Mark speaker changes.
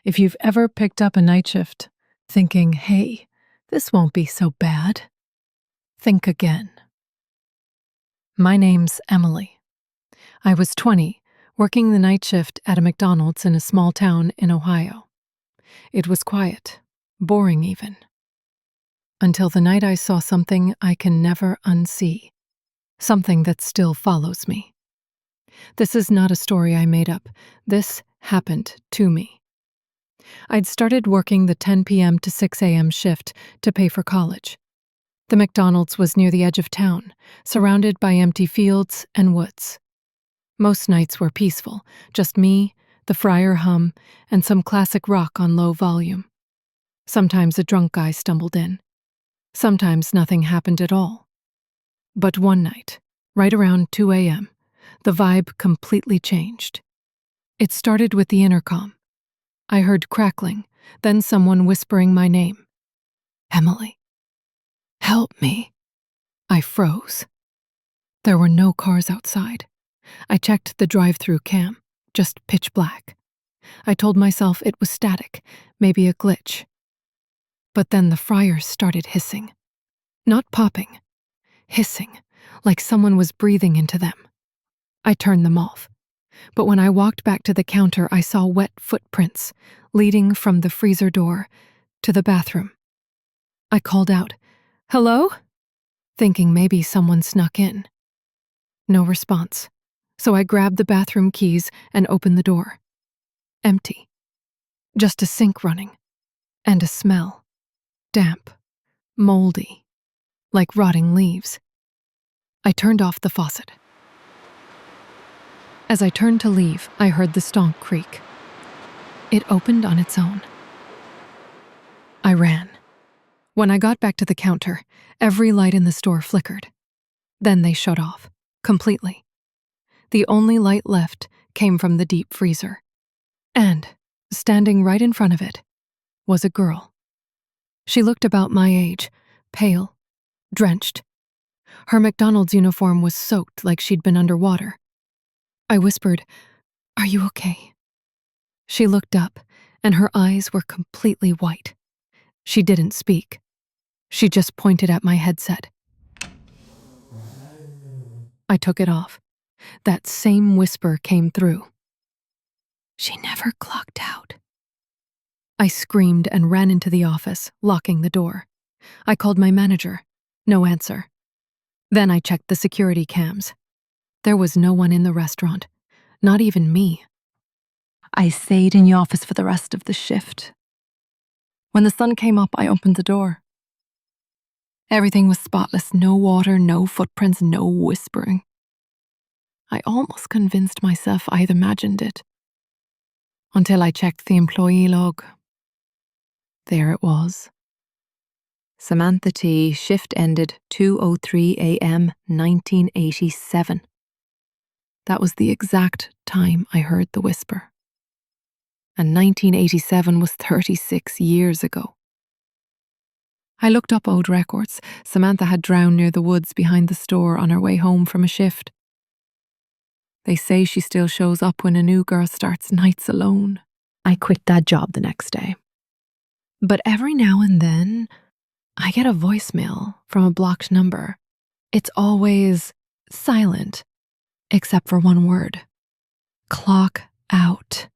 Speaker 1: If you've ever picked up a night shift thinking, hey, this won't be so bad, think again. My name's Emily. I was 20, working the night shift at a McDonald's in a small town in Ohio. It was quiet, boring even. Until the night I saw something I can never unsee, something that still follows me. This is not a story I made up. This happened to me. I'd started working the 10 p.m. to 6 a.m. shift to pay for college. The McDonald's was near the edge of town, surrounded by empty fields and woods. Most nights were peaceful, just me, the fryer hum, and some classic rock on low volume. Sometimes a drunk guy stumbled in. Sometimes nothing happened at all. But one night, right around 2 a.m., the vibe completely changed. It started with the intercom. I heard crackling, then someone whispering my name. Emily. Help me. I froze. There were no cars outside. I checked the drive-through cam, just pitch black. I told myself it was static, maybe a glitch. But then the fryers started hissing. Not popping. Hissing, like someone was breathing into them. I turned them off. But when I walked back to the counter, I saw wet footprints leading from the freezer door to the bathroom. I called out, "Hello?" thinking maybe someone snuck in. No response, so I grabbed the bathroom keys and opened the door. Empty. Just a sink running. And a smell. Damp. Moldy. Like rotting leaves. I turned off the faucet. As I turned to leave, I heard the stonk creak. It opened on its own. I ran. When I got back to the counter, every light in the store flickered. Then they shut off, completely. The only light left came from the deep freezer. And, standing right in front of it, was a girl. She looked about my age, pale, drenched. Her McDonald's uniform was soaked like she'd been underwater. I whispered, "Are you okay?" She looked up, and her eyes were completely white. She didn't speak. She just pointed at my headset. I took it off. That same whisper came through. "She never clocked out." I screamed and ran into the office, locking the door. I called my manager. No answer. Then I checked the security cams. There was no one in the restaurant, not even me. I stayed in the office for the rest of the shift. When the sun came up, I opened the door. Everything was spotless, no water, no footprints, no whispering. I almost convinced myself I had imagined it. Until I checked the employee log. There it was. Samantha T. Shift ended 2:03 a.m. 1987. That was the exact time I heard the whisper. And 1987 was 36 years ago. I looked up old records. Samantha had drowned near the woods behind the store on her way home from a shift. They say she still shows up when a new girl starts nights alone. I quit that job the next day. But every now and then, I get a voicemail from a blocked number. It's always silent, except for one word. Clock out.